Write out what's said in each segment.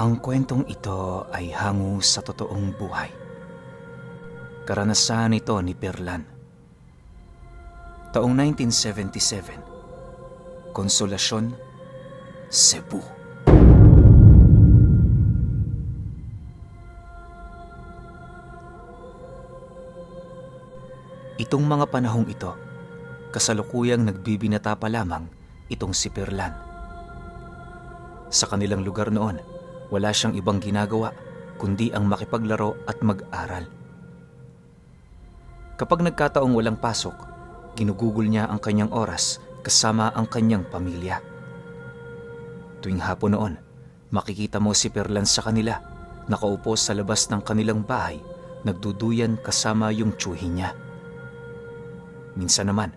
Ang kwentong ito ay hango sa totoong buhay. Karanasan ito ni Perlan. Taong 1977, Konsolasyon, Cebu. Itong mga panahong ito, kasalukuyang nagbibinata pa lamang itong si Perlan. Sa kanilang lugar noon, wala siyang ibang ginagawa kundi ang makipaglaro at mag-aral. Kapag nagkataong walang pasok, ginugugol niya ang kanyang oras kasama ang kanyang pamilya. Tuwing hapon noon, makikita mo si Perlan sa kanila, nakaupo sa labas ng kanilang bahay, nagduduyan kasama yung tiyuhin niya. Minsan naman,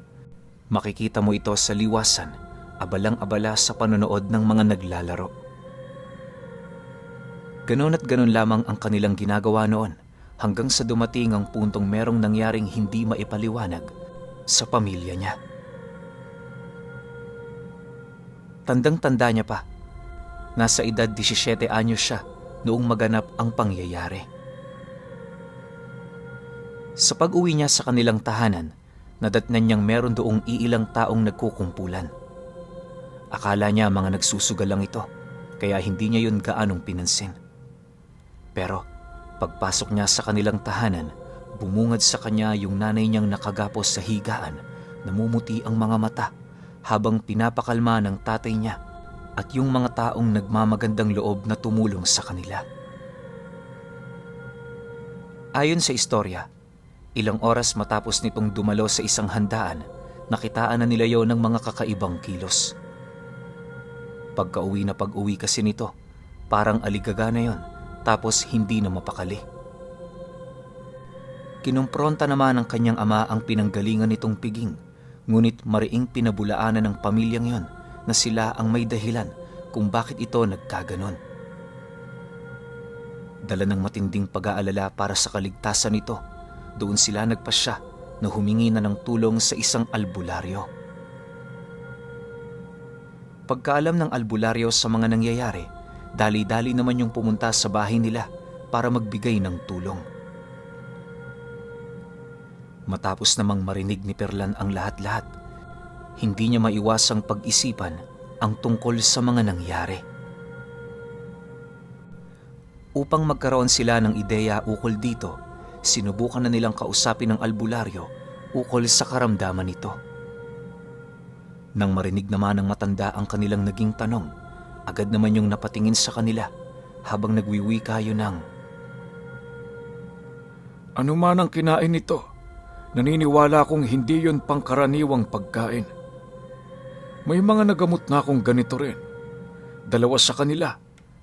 makikita mo ito sa liwasan, abalang-abala sa panonood ng mga naglalaro. Ganon at ganon lamang ang kanilang ginagawa noon hanggang sa dumating ang puntong merong nangyaring hindi maipaliwanag sa pamilya niya. Tandang-tanda niya pa, nasa edad 17 anyos siya noong maganap ang pangyayari. Sa pag-uwi niya sa kanilang tahanan, nadatnan niyang meron doong iilang taong nagkukumpulan. Akala niya mga nagsusugal lang ito, kaya hindi niya yun gaanong pinansin. Pero pagpasok niya sa kanilang tahanan, bumungad sa kanya yung nanay niyang nakagapos sa higaan, namumuti ang mga mata habang pinapakalma ng tatay niya at yung mga taong nagmamagandang loob na tumulong sa kanila. Ayon sa istorya, ilang oras matapos nitong dumalo sa isang handaan, nakitaan na nila yon ng mga kakaibang kilos. Pagka-uwi na pag-uwi kasi nito, parang aligaga na yon, tapos hindi na mapakali. Kinumpronta naman ng kanyang ama ang pinanggalingan nitong piging, ngunit mariing pinabulaanan ng pamilyang yon na sila ang may dahilan kung bakit ito nagkaganon. Dala ng matinding pag-aalala para sa kaligtasan nito, doon sila nagpasya na humingi na ng tulong sa isang albularyo. Pagkaalam ng albularyo sa mga nangyayari, dali-dali naman yung pumunta sa bahay nila para magbigay ng tulong. Matapos namang marinig ni Perlan ang lahat-lahat, hindi niya maiwasang pag-isipan ang tungkol sa mga nangyari. Upang magkaroon sila ng ideya ukol dito, sinubukan na nilang kausapin ng albularyo ukol sa karamdaman nito. Nang marinig naman ng matanda ang kanilang naging tanong, agad naman yung napatingin sa kanila habang nagwiwika yun ng, "Ano man ang kinain nito, naniniwala akong hindi yun pangkaraniwang pagkain. May mga nagamot na akong ganito rin. Dalawa sa kanila,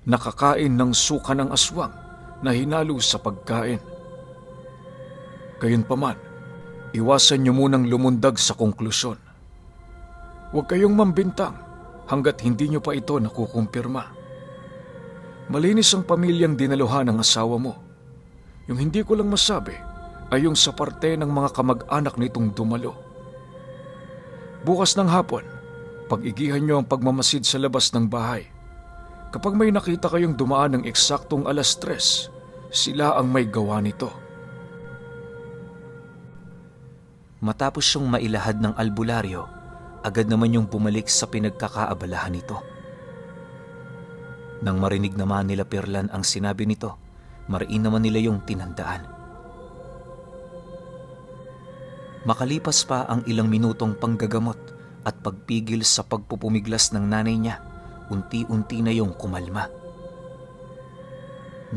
nakakain ng suka ng aswang na hinalo sa pagkain. Gayunpaman, iwasan niyo munang lumundag sa konklusyon. Huwag kayong mambintang hanggat hindi niyo pa ito nakukumpirma. Malinis ang pamilyang dinaluhan ng asawa mo. Yung hindi ko lang masabi ay yung sa parte ng mga kamag-anak nitong dumalo. Bukas ng hapon, pag-igihan niyo ang pagmamasid sa labas ng bahay. Kapag may nakita kayong dumaan ng eksaktong 3:00, sila ang may gawa nito." Matapos siyang mailahad ng albularyo, agad naman yung bumalik sa pinagkakaabalahan nito. Nang marinig naman nila Perlan ang sinabi nito, mariin naman nila yung tinandaan. Makalipas pa ang ilang minutong panggagamot at pagpigil sa pagpupumiglas ng nanay niya, unti-unti na yung kumalma.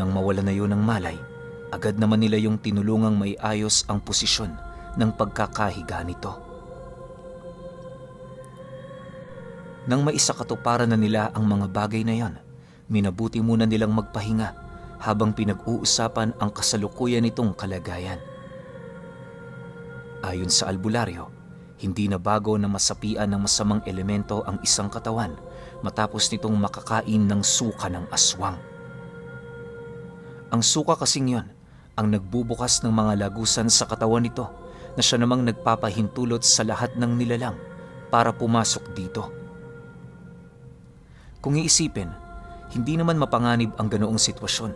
Nang mawala na yun ng malay, agad naman nila yung tinulungang maiayos ang posisyon ng pagkakahiga nito. Nang maisakatuparan na nila ang mga bagay na yon, minabuti muna nilang magpahinga habang pinag-uusapan ang kasalukuyan nitong kalagayan. Ayon sa albularyo, hindi na bago na masapian ng masamang elemento ang isang katawan matapos nitong makakain ng suka ng aswang. Ang suka kasing yon ang nagbubukas ng mga lagusan sa katawan nito na siya namang nagpapahintulot sa lahat ng nilalang para pumasok dito. Kung iisipin, Hindi naman mapanganib ang ganoong sitwasyon,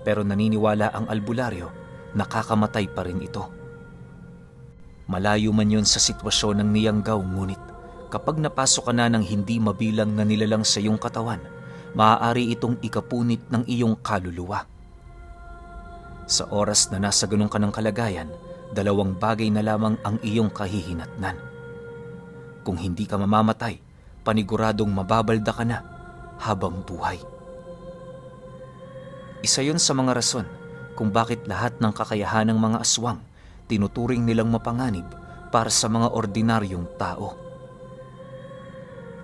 pero naniniwala ang albularyo na kakamatay pa rin ito. Malayo man yon sa sitwasyon ng niyanggaw, ngunit kapag napasok ka na ng hindi mabilang na nilalang sa iyong katawan, maaari itong ikapunit ng iyong kaluluwa. Sa oras na nasa ganun ka ng kalagayan, dalawang bagay na lamang ang iyong kahihinatnan. Kung hindi ka mamamatay, paniguradong mababalda ka na habang buhay. Isa yon sa mga rason kung bakit lahat ng kakayahan ng mga aswang tinuturing nilang mapanganib para sa mga ordinaryong tao.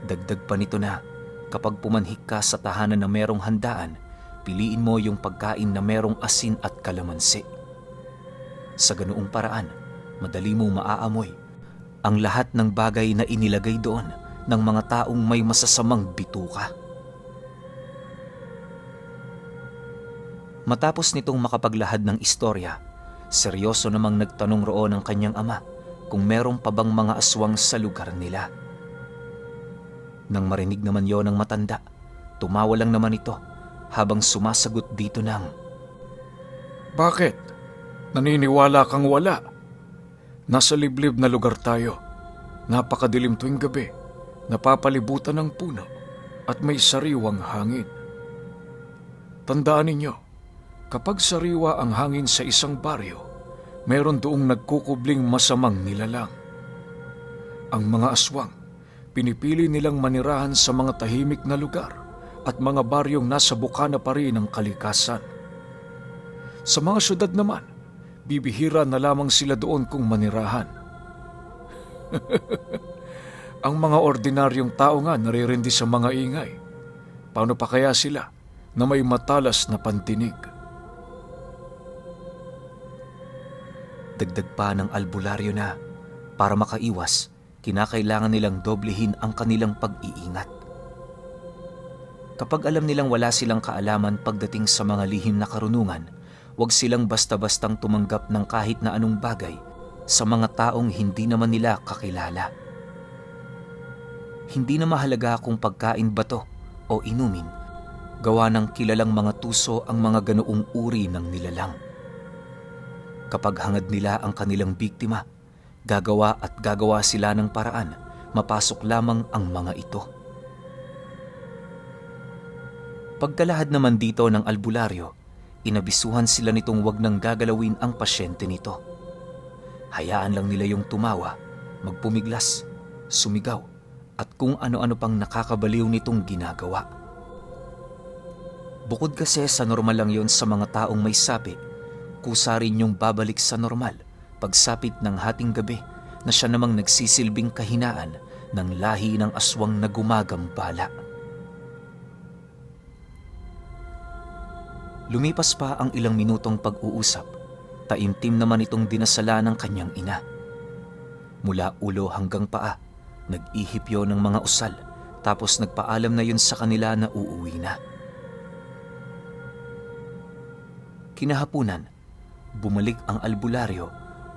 Dagdag pa nito na kapag pumanhik ka sa tahanan na merong handaan, piliin mo yung pagkain na merong asin at kalamansi. Sa ganoong paraan, madali mo maaamoy ang lahat ng bagay na inilagay doon ng mga taong may masasamang bituka. Matapos nitong makapaglahad ng istorya, seryoso namang nagtanong roon ang kanyang ama kung meron pa bang mga aswang sa lugar nila. Nang marinig naman yon ng matanda, tumawa lang naman ito habang sumasagot dito ng, Bakit? Naniniwala kang wala? Nasa liblib na lugar tayo. Napakadilim tuwing gabi. Napapalibutan ng puno at may sariwang hangin. Tandaan ninyo, kapag sariwa ang hangin sa isang baryo, meron doong nagkukubling masamang nilalang. Ang mga aswang, pinipili nilang manirahan sa mga tahimik na lugar at mga baryong nasa bukana pa rin ng kalikasan. Sa mga syudad naman, bibihira na lamang sila doon kung manirahan. Ang mga ordinaryong tao nga naririndi sa mga ingay. Paano pa kaya sila na may matalas na pantinig? Dagdag pa ng albularyo na para makaiwas, kinakailangan nilang doblehin ang kanilang pag-iingat. Kapag alam nilang wala silang kaalaman pagdating sa mga lihim na karunungan, huwag silang basta-bastang tumanggap ng kahit na anong bagay sa mga taong hindi naman nila kakilala. Hindi na mahalaga kung pagkain ba to o inumin, gawa ng kilalang mga tuso ang mga ganoong uri ng nilalang. Kapag hangad nila ang kanilang biktima, gagawa at gagawa sila ng paraan, mapasok lamang ang mga ito. Pagkalahad naman dito ng albularyo, inabisuhan sila nitong wag nang gagalawin ang pasyente nito. Hayaan lang nila yung tumawa, magpumiglas, sumigaw, at kung ano-ano pang nakakabaliw nitong ginagawa. Bukod kasi sa normal lang yon sa mga taong may sapi, kusa rin yung babalik sa normal pagsapit ng hating gabi na siya namang nagsisilbing kahinaan ng lahi ng aswang na gumagambala. Lumipas pa ang ilang minutong pag-uusap, taimtim naman itong dinasala ng kanyang ina. Mula ulo hanggang paa, nag-ihip yon ng mga usal, tapos nagpaalam na yun sa kanila na uuwi na. Kinahapunan, bumalik ang albularyo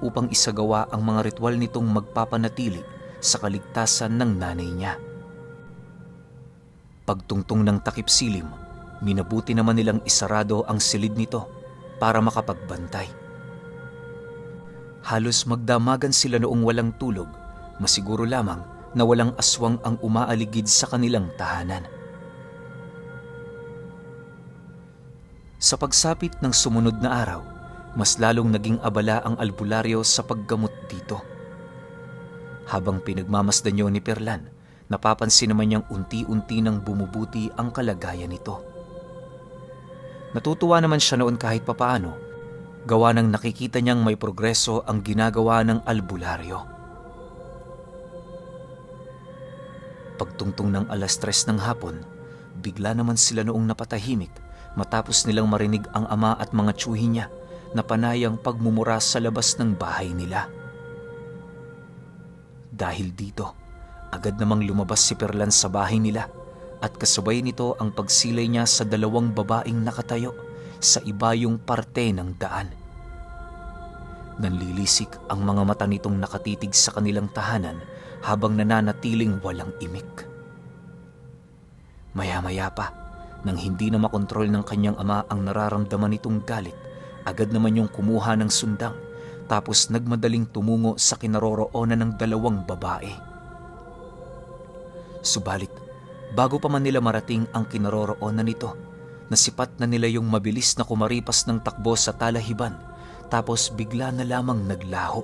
upang isagawa ang mga ritual nitong magpapanatili sa kaligtasan ng nanay niya. Pagtungtong ng takip silim, minabuti naman nilang isarado ang silid nito para makapagbantay. Halos magdamagan sila noong walang tulog, masiguro lamang na walang aswang ang umaaligid sa kanilang tahanan. Sa pagsapit ng sumunod na araw, mas lalong naging abala ang albularyo sa paggamot dito. Habang pinagmamasdan niyo ni Perlan, napapansin naman niyang unti-unti nang bumubuti ang kalagayan nito. Natutuwa naman siya noon kahit papaano, gawa ng nakikita niyang may progreso ang ginagawa ng albularyo. Pagtungtong ng 3:00 ng hapon, bigla naman sila noong napatahimik matapos nilang marinig ang ama at mga tiyuhin niya na panayang pagmumura sa labas ng bahay nila. Dahil dito, agad namang lumabas si Perlan sa bahay nila at kasabay nito ang pagsilay niya sa 2 babaeng nakatayo sa ibayong parte ng daan. Nanlilisik ang mga mata nitong nakatitig sa kanilang tahanan habang nananatiling walang imik. Maya-maya pa, Nang hindi na makontrol ng kanyang ama ang nararamdaman nitong galit, agad naman yung kumuha ng sundang tapos nagmadaling tumungo sa kinaroroonan ng dalawang babae. Subalit, bago pa man nila marating ang kinaroroonan nito, nasipat na nila yung mabilis na kumaripas ng takbo sa talahiban tapos bigla na lamang naglaho.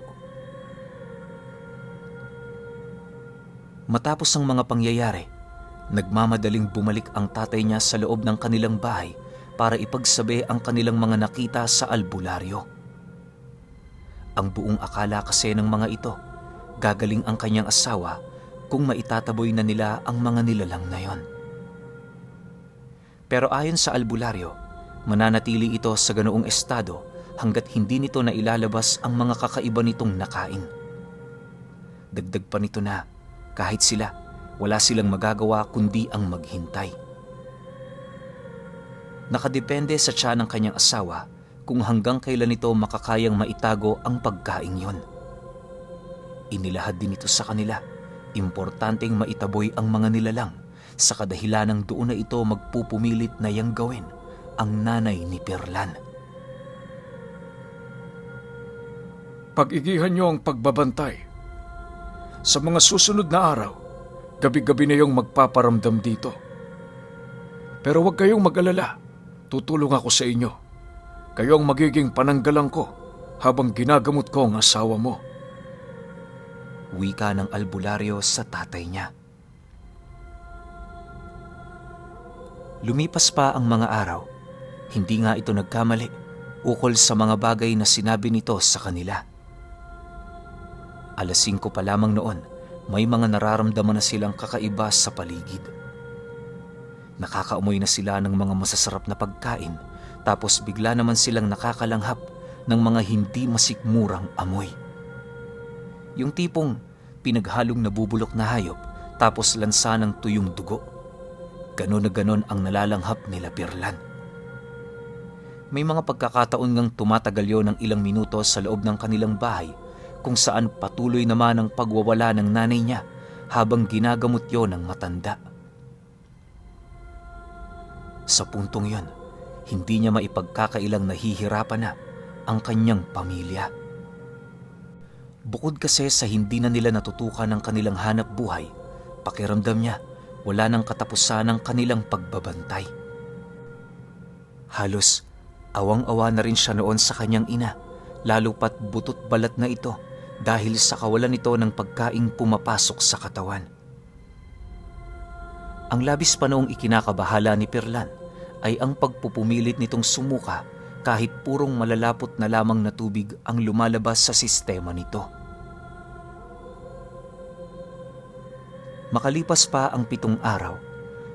Matapos ang mga pangyayari, nagmamadaling bumalik ang tatay niya sa loob ng kanilang bahay para ipagsabi ang kanilang mga nakita sa albularyo. Ang buong akala kasi ng mga ito, gagaling ang kanyang asawa kung maitataboy na nila ang mga nilalang na yon. Pero ayon sa albularyo, mananatili ito sa ganoong estado hanggat hindi nito na ilalabas ang mga kakaiba nitong nakain. Dagdag pa nito na kahit sila, wala silang magagawa kundi ang maghintay. Nakadepende sa tiyan ng kanyang asawa kung hanggang kailan ito makakayang maitago ang pagkain yon. Inilahad din ito sa kanila, importanteng maitaboy ang mga nilalang sa kadahilanang doon na ito magpupumilit na yang gawin ang nanay ni Perlan. Pag-igihan niyo ang pagbabantay. Sa mga susunod na araw, gabi-gabi na yung magpaparamdam dito. Pero huwag kayong mag-alala. Tutulong ako sa inyo. Kayo ang magiging pananggalang ko habang ginagamot ko ang asawa mo. Wika ng albularyo sa tatay niya. Lumipas pa ang mga araw. Hindi nga ito nagkamali ukol sa mga bagay na sinabi nito sa kanila. 5:00 pa lamang noon, may mga nararamdaman na silang kakaiba sa paligid. Nakakaamoy na sila ng mga masasarap na pagkain, tapos bigla naman silang nakakalanghap ng mga hindi masikmurang amoy. Yung tipong pinaghalong nabubulok na hayop tapos lansa ng tuyong dugo. Ganon na ganon ang nalalanghap nila Perlan. May mga pagkakataon ngang tumatagal yun ng ilang minuto sa loob ng kanilang bahay kung saan patuloy naman ang pagwawala ng nanay niya habang ginagamot yon ng matanda. Sa puntong yon, hindi niya maipagkakailang nahihirapan na ang kanyang pamilya. Bukod kasi sa hindi na nila natutukan ang kanilang hanap buhay, pakiramdam niya wala nang katapusan ang kanilang pagbabantay. Halos awang-awa na rin siya noon sa kanyang ina, lalo pat butot balat na ito dahil sa kawalan nito ng pagkaing pumapasok sa katawan. Ang labis pa noong ikinakabahala ni Perlan ay ang pagpupumilit nitong sumuka kahit purong malalapot na lamang na tubig ang lumalabas sa sistema nito. Makalipas pa ang 7 araw,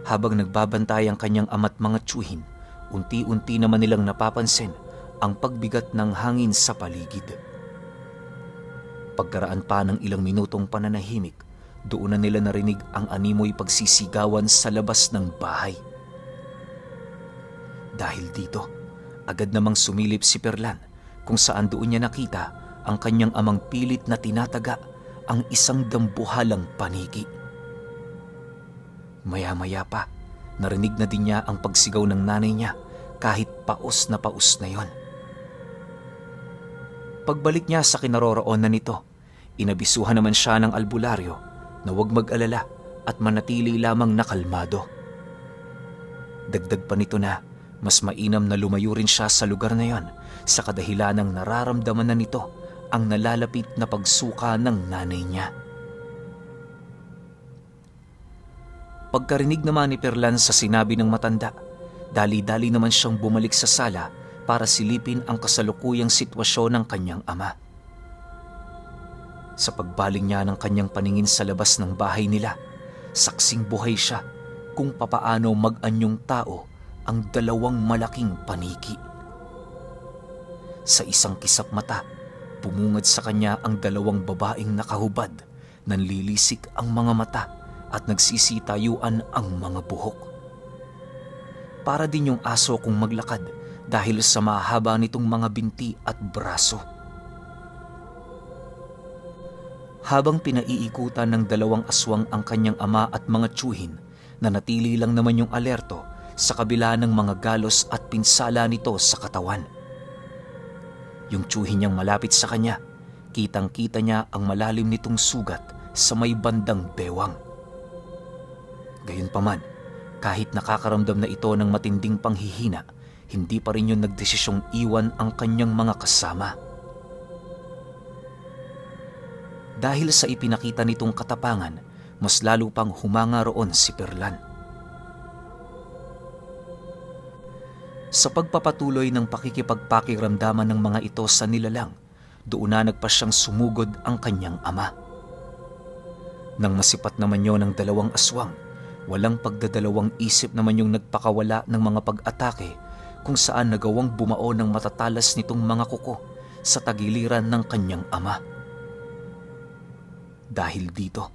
habang nagbabantay ang kanyang ama't mga tiyuhin, unti-unti naman nilang napapansin ang pagbigat ng hangin sa paligid. Pagkaraan pa ng ilang minutong pananahimik, doon na nila narinig ang animoy pagsisigawan sa labas ng bahay. Dahil dito, agad namang sumilip si Perlan kung saan doon niya nakita ang kanyang amang pilit na tinataga ang isang dambuhalang paniki. Maya-maya pa, narinig na din niya ang pagsigaw ng nanay niya kahit paus na yon. Pagbalik niya sa kinaroroonan nito, inabisuhan naman siya ng albularyo na huwag mag-alala at manatili lamang nakalmado. Dagdag pa nito na mas mainam na lumayo rin siya sa lugar na yon sa kadahilanang nararamdaman na nito ang nalalapit na pagsuka ng nanay niya. Pagkarinig naman ni Perlan sa sinabi ng matanda, dali-dali naman siyang bumalik sa sala para silipin ang kasalukuyang sitwasyon ng kanyang ama. Sa pagbaling niya ng kanyang paningin sa labas ng bahay nila, saksing buhay siya kung papaano mag-anyong tao ang 2 malaking paniki. Sa isang kisap mata, bumungad sa kanya ang 2 babaeng nakahubad, nanlilisik ang mga mata at nagsisitayuan ang mga buhok. Para din yung aso kung maglakad dahil sa mahaba nitong mga binti at braso. Habang pinaiikutan ng 2 aswang ang kanyang ama at mga tiyuhin, nanatili lang naman yung alerto sa kabila ng mga galos at pinsala nito sa katawan. Yung tiyuhin niyang malapit sa kanya, kitang-kita niya ang malalim nitong sugat sa may bandang bewang. Gayunpaman, kahit nakakaramdam na ito ng matinding panghihina, hindi pa rin yun nagdesisyong iwan ang kanyang mga kasama. Dahil sa ipinakita nitong katapangan, mas lalo pang humanga roon si Perlan. Sa pagpapatuloy ng pakikipagpakiramdaman ng mga ito sa nilalang, doon na nagpa siyang sumugod ang kanyang ama. Nang masipat naman yun ng 2 aswang, walang pagdadalawang isip naman yung nagpakawala ng mga pag-atake kung saan nagawang bumao ng matatalas nitong mga kuko sa tagiliran ng kanyang ama. Dahil dito,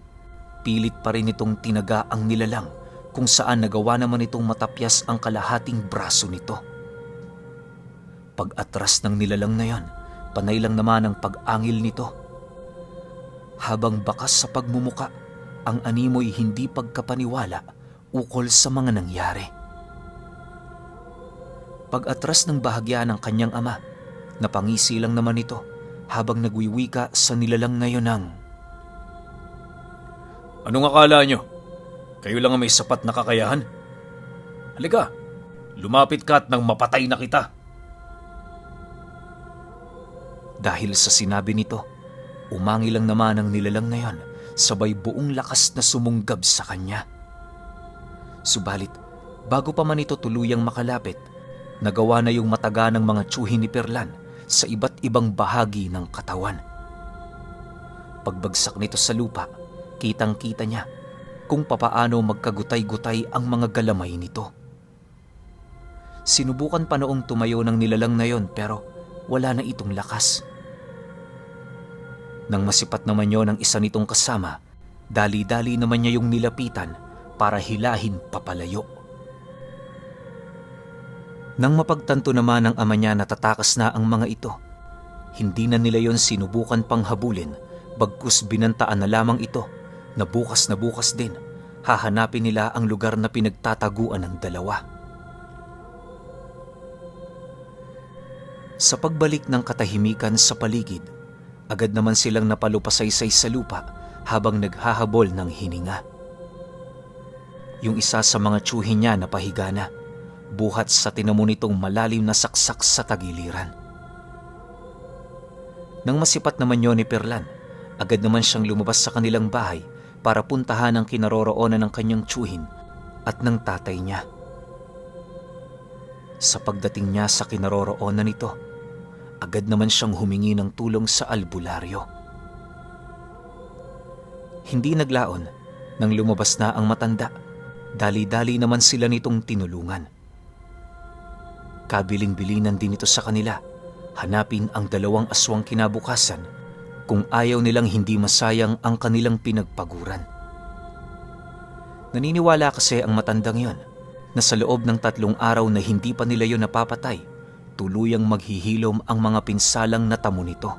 pilit pa rin itong tinaga ang nilalang kung saan nagawa naman itong matapyas ang kalahating braso nito. Pag-atras ng nilalang na yon, panay lang naman ang pag-angil nito. Habang bakas sa pagmumuka, ang animoy hindi pagkapaniwala ukol sa mga nangyari. Pag-atras ng bahagya ng kanyang ama, napangisi lang naman ito habang nagwiwika sa nilalang na yon ng, Anong akala nyo? Kayo lang ang may sapat na kakayahan? Halika, lumapit ka at nang mapatay na kita. Dahil sa sinabi nito, umangi lang naman ang nilalang na yon, sabay buong lakas na sumunggab sa kanya. Subalit, bago pa man ito tuluyang makalapit, nagawa na yung mataga ng mga tiyuhin ni Perlan sa iba't ibang bahagi ng katawan. Pagbagsak nito sa lupa, kitang-kita niya kung papaano magkagutay-gutay ang mga galamay nito. Sinubukan pa noong tumayo ng nilalang na yon pero wala na itong lakas. Nang masipat naman yon ng isa nitong kasama, dali-dali naman niya yung nilapitan para hilahin papalayo. Nang mapagtanto naman ng ama niya na tatakas na ang mga ito, hindi na nila yon sinubukan pang habulin, bagkus binantaan na lamang ito na bukas din hahanapin nila ang lugar na pinagtataguan ng dalawa. Sa pagbalik ng katahimikan sa paligid, agad naman silang napalupasaysay sa lupa habang naghahabol ng hininga. Yung isa sa mga tiyuhin niya napahiga na, buhat sa tinamo nitong malalim na saksak sa tagiliran. Nang masipat naman yon ni Perlan, agad naman siyang lumabas sa kanilang bahay para puntahan ang kinaroroonan ng kanyang tiyuhin at ng tatay niya. Sa pagdating niya sa kinaroroonan nito, agad naman siyang humingi ng tulong sa albularyo. Hindi naglaon nang lumabas na ang matanda, dali-dali naman sila nitong tinulungan. Kabiling-bilinan din ito sa kanila, hanapin ang 2 aswang kinabukasan kung ayaw nilang hindi masayang ang kanilang pinagpaguran. Naniniwala kasi ang matandang yon na sa loob ng 3 araw na hindi pa nila yon napapatay, tuluyang maghihilom ang mga pinsalang natamo nito.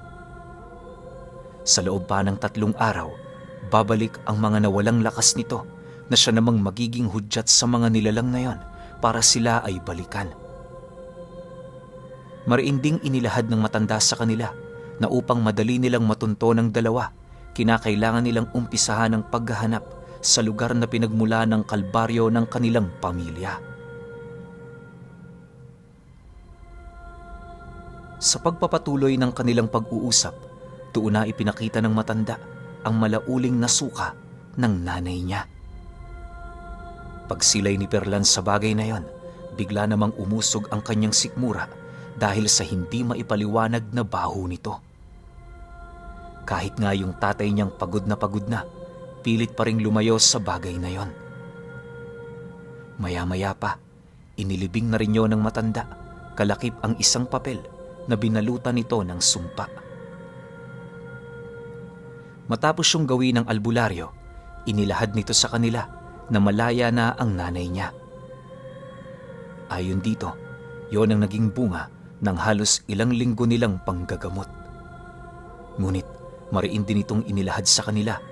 Sa loob pa ng 3 araw, babalik ang mga nawalang lakas nito na siya namang magiging hudyat sa mga nilalang na yon para sila ay balikan. Mariinding inilahad ng matanda sa kanila na upang madali nilang matunto ng 2, kinakailangan nilang umpisahan ang paghahanap sa lugar na pinagmula ng kalbaryo ng kanilang pamilya. Sa pagpapatuloy ng kanilang pag-uusap, doon na ipinakita ng matanda ang malauling na suka ng nanay niya. Pagsilay ni Perlan sa bagay na yon, bigla namang umusog ang kanyang sikmura dahil sa hindi maipaliwanag na baho nito. Kahit nga yung tatay niyang pagod na, pilit pa ring lumayo sa bagay na yon. Maya-maya pa, inilibing na rin yon ng matanda, kalakip ang isang papel na binalutan nito ng sumpa. Matapos yung gawin ng albularyo, inilahad nito sa kanila na malaya na ang nanay niya. Ayon dito, yon ang naging bunga ng halos ilang linggo nilang panggagamot. Ngunit mariin din itong inilahad sa kanila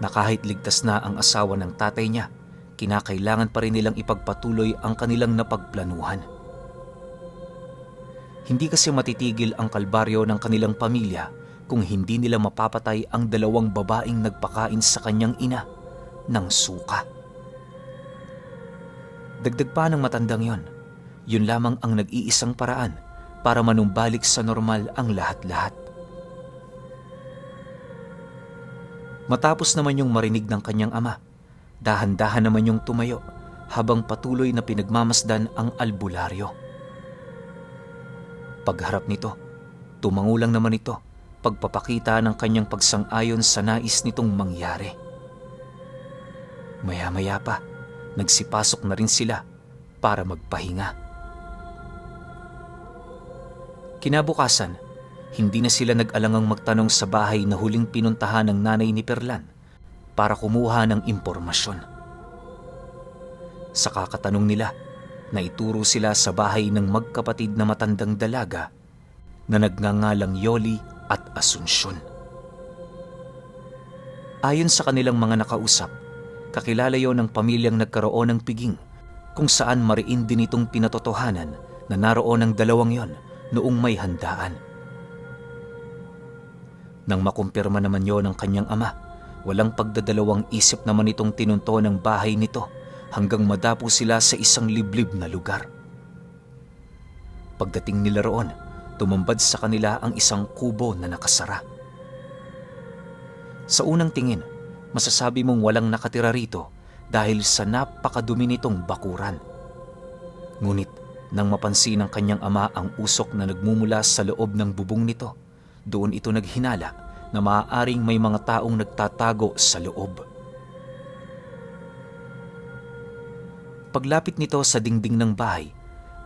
na kahit ligtas na ang asawa ng tatay niya, kinakailangan pa rin nilang ipagpatuloy ang kanilang napagplanuhan. Hindi kasi matitigil ang kalbaryo ng kanilang pamilya kung hindi nila mapapatay ang 2 babaeng nagpakain sa kanyang ina ng suka. Dagdag pa ng matandang yon, yun lamang ang nag-iisang paraan para manumbalik sa normal ang lahat-lahat. Matapos naman yung marinig ng kanyang ama, dahan-dahan naman yung tumayo habang patuloy na pinagmamasdan ang albularyo. Pagharap nito, tumangulang naman ito pagpapakita ng kanyang pagsang-ayon sa nais nitong mangyari. Maya-maya pa, nagsipasok na rin sila para magpahinga. Kinabukasan, hindi na sila nag-alangang magtanong sa bahay na huling pinuntahan ng nanay ni Perlan para kumuha ng impormasyon. Sa kakatanong nila, naituro sila sa bahay ng magkapatid na matandang dalaga na nagngangalang Yoli at Asunsyon. Ayon sa kanilang mga nakausap, kakilala yon ng pamilyang nagkaroon ng piging kung saan mariin din itong pinatotohanan na naroon ang 2 yon noong may handaan. Nang makumpirma naman yon ng kanyang ama, walang pagdadalawang isip naman itong tinunto ng bahay nito hanggang madapo sila sa isang liblib na lugar. Pagdating nila roon, tumambad sa kanila ang isang kubo na nakasara. Sa unang tingin, masasabi mong walang nakatira rito dahil sa napakadumi nitong bakuran. Ngunit nang mapansin ng kanyang ama ang usok na nagmumula sa loob ng bubong nito, doon ito naghinala na maaaring may mga taong nagtatago sa loob. Paglapit nito sa dingding ng bahay,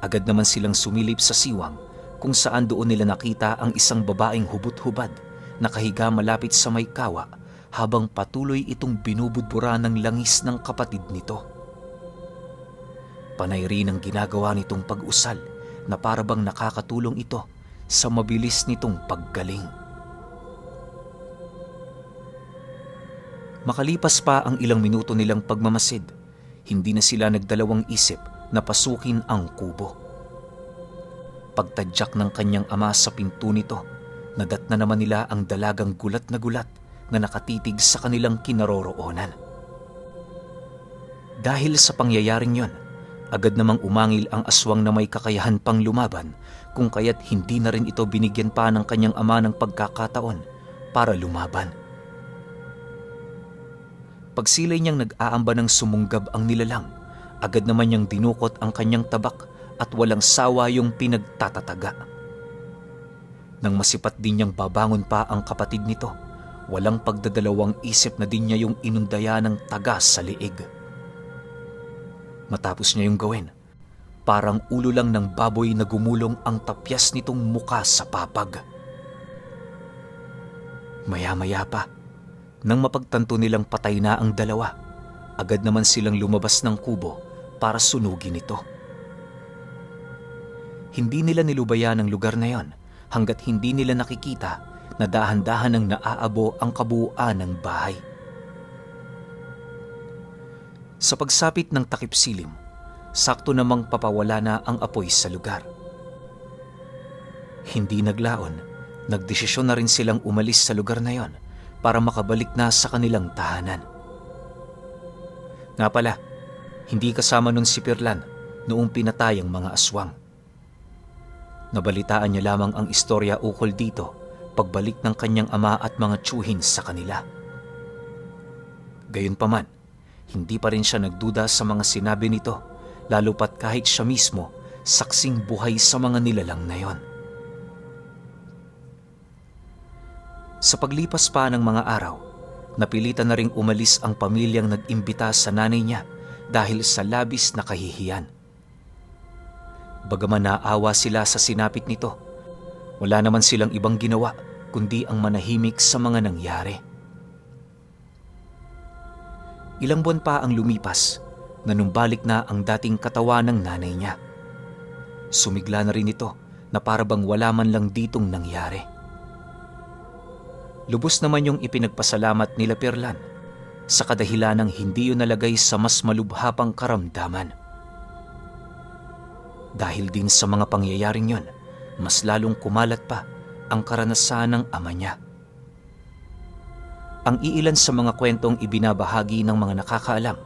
agad naman silang sumilip sa siwang kung saan doon nila nakita ang isang babaeng hubot-hubad na kahiga malapit sa may kawa habang patuloy itong binubudbura ng langis ng kapatid nito. Panay rin ang ginagawa nitong pag-usal na parabang nakakatulong ito sa mabilis nitong paggaling. Makalipas pa ang ilang minuto nilang pagmamasid, hindi na sila nagdalawang isip na pasukin ang kubo. Pagtadyak ng kanyang ama sa pinto nito, nadatna naman nila ang dalagang gulat na nakatitig sa kanilang kinaroroonan. Dahil sa pangyayaring yon, agad namang umangil ang aswang na may kakayahan pang lumaban, kung kaya't hindi na rin ito binigyan pa ng kanyang ama ng pagkakataon para lumaban. Pagsilay niyang nag-aamba ng sumunggab ang nilalang, agad naman niyang dinukot ang kanyang tabak at walang sawa yung pinagtatataga. Nang masipat din niyang babangon pa ang kapatid nito, walang pagdadalawang isip na din niya yung inundaya ng taga sa liig. Matapos niya yung gawin, parang ulo lang ng baboy na gumulong ang tapyas nitong muka sa papag. Maya-maya pa, nang mapagtanto nilang patay na ang 2, agad naman silang lumabas ng kubo para sunugin ito. Hindi nila nilubayan ang lugar na yon hanggat hindi nila nakikita na dahan-dahan ang naaabo ang kabuuan ng bahay. Sa pagsapit ng takip silim, sakto namang papawala na ang apoy sa lugar. Hindi naglaon, nagdesisyon na rin silang umalis sa lugar na yon para makabalik na sa kanilang tahanan. Nga pala, hindi kasama nun si Perlan noong pinatay ang mga aswang. Nabalitaan niya lamang ang istorya ukol dito pagbalik ng kanyang ama at mga tiyuhin sa kanila. Gayunpaman, hindi pa rin siya nagduda sa mga sinabi nito, lalo pat kahit siya mismo saksing buhay sa mga nilalang na yon. Sa paglipas pa ng mga araw, napilitan na ring umalis ang pamilyang nag-imbita sa nanay niya dahil sa labis na kahihiyan. Bagaman naawa sila sa sinapit nito, wala naman silang ibang ginawa kundi ang manahimik sa mga nangyari. Ilang buwan pa ang lumipas, nanumbalik na ang dating katawan ng nanay niya. Sumigla na rin ito na parabang wala man lang ditong nangyari. Lubos naman yung ipinagpasalamat nila Perlan, sa kadahilanang hindi yun nalagay sa mas malubha pang karamdaman. Dahil din sa mga pangyayaring yon, mas lalong kumalat pa ang karanasan ng ama niya. Ang iilan sa mga kwentong ibinabahagi ng mga nakakaalam,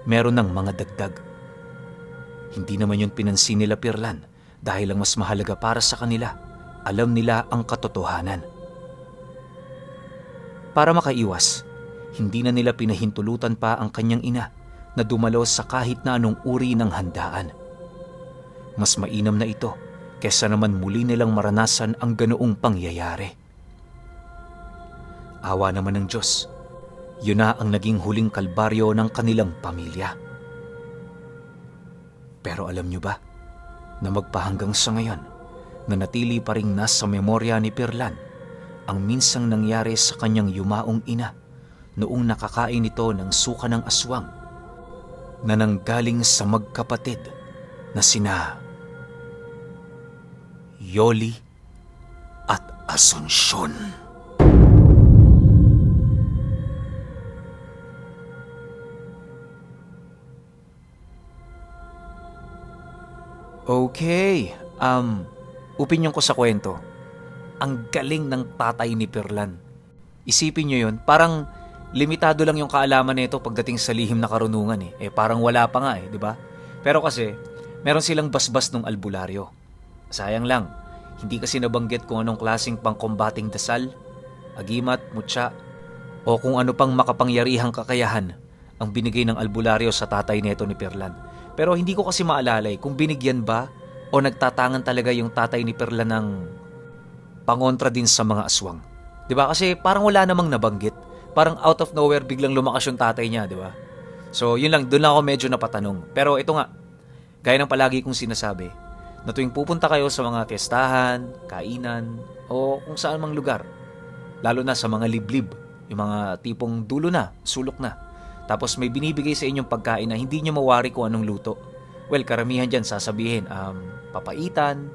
meron ng mga dagdag. Hindi naman yun pinansin nila Pirlan dahil ang mas mahalaga para sa kanila, alam nila ang katotohanan. Para makaiwas, hindi na nila pinahintulutan pa ang kanyang ina na dumalo sa kahit na anong uri ng handaan. Mas mainam na ito kesa naman muli nilang maranasan ang ganoong pangyayari. Awa naman ng Diyos, yun na ang naging huling kalbaryo ng kanilang pamilya. Pero alam niyo ba na magpahanggang sa ngayon, nanatili pa ring nasa memorya ni Pirlan ang minsang nangyari sa kanyang yumaong ina noong nakakain ito ng suka ng aswang na nanggaling sa magkapatid na sina Yoli at Asunsyon. Okay, opinyon ko sa kwento. Ang galing ng tatay ni Pirlan. Isipin nyo yun, parang limitado lang yung kaalaman nito pagdating sa lihim na karunungan eh. Parang wala pa nga di ba? Pero kasi, meron silang basbas ng albularyo. Sayang lang, hindi kasi nabanggit kung anong klaseng pangkombating dasal, agimat, mutya, o kung ano pang makapangyarihang kakayahan ang binigay ng albularyo sa tatay neto ni Pirlan. Pero hindi ko kasi maalala kung binigyan ba o nagtatangan talaga yung tatay ni Pirlan ng pangontra din sa mga aswang. 'Di ba? Kasi parang wala namang nabanggit. Parang out of nowhere biglang lumakas yung tatay niya, 'di ba? So, yun lang, doon lang ako medyo napatanong. Pero ito nga, gaya ng palagi kong sinasabi, na tuwing pupunta kayo sa mga testahan, kainan, o kung saan mang lugar, lalo na sa mga liblib, yung mga tipong dulo na, sulok na, tapos may binibigay sa inyong pagkain na hindi nyo mawari kung anong luto. Well, karamihan dyan sasabihin, papaitan,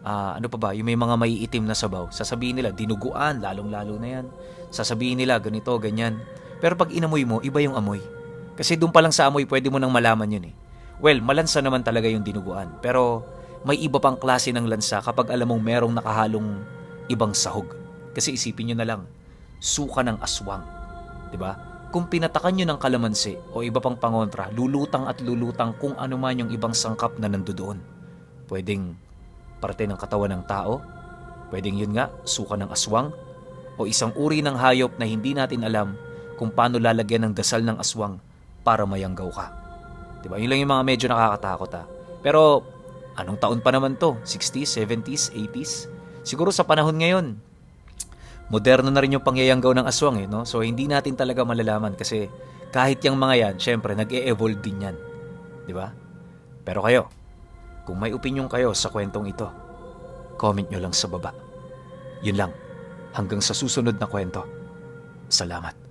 ano pa ba, yung may mga maiitim na sabaw. Sasabihin nila, dinuguan, lalong-lalo na yan. Sasabihin nila, ganito, ganyan. Pero pag inamoy mo, iba yung amoy. Kasi doon pa lang sa amoy, pwede mo nang malaman yun eh. Well, malansa naman talaga yung dinuguan. Pero may iba pang klase ng lansa kapag alam mong merong nakahalong ibang sahog. Kasi isipin nyo na lang, suka ng aswang. 'Di ba? Kung pinatakan nyo ng kalamansi o iba pang pangontra, lulutang at lulutang kung ano man yung ibang sangkap na nandoon. Pwedeng parte ng katawan ng tao, pwedeng yun nga, suka ng aswang, o isang uri ng hayop na hindi natin alam kung paano lalagyan ng dasal ng aswang para mayanggaw ka. Diba? Yun lang yung mga medyo nakakatakot Pero anong taon pa naman to? 60s, 70s, 80s? Siguro sa panahon ngayon, moderno na rin yung pangyayanggaw ng aswang no? So hindi natin talaga malalaman kasi kahit yung mga yan, syempre nag-e-evolve din yan. Diba? Pero kayo, kung may opinion kayo sa kwentong ito, comment nyo lang sa baba. Yun lang. Hanggang sa susunod na kwento. Salamat.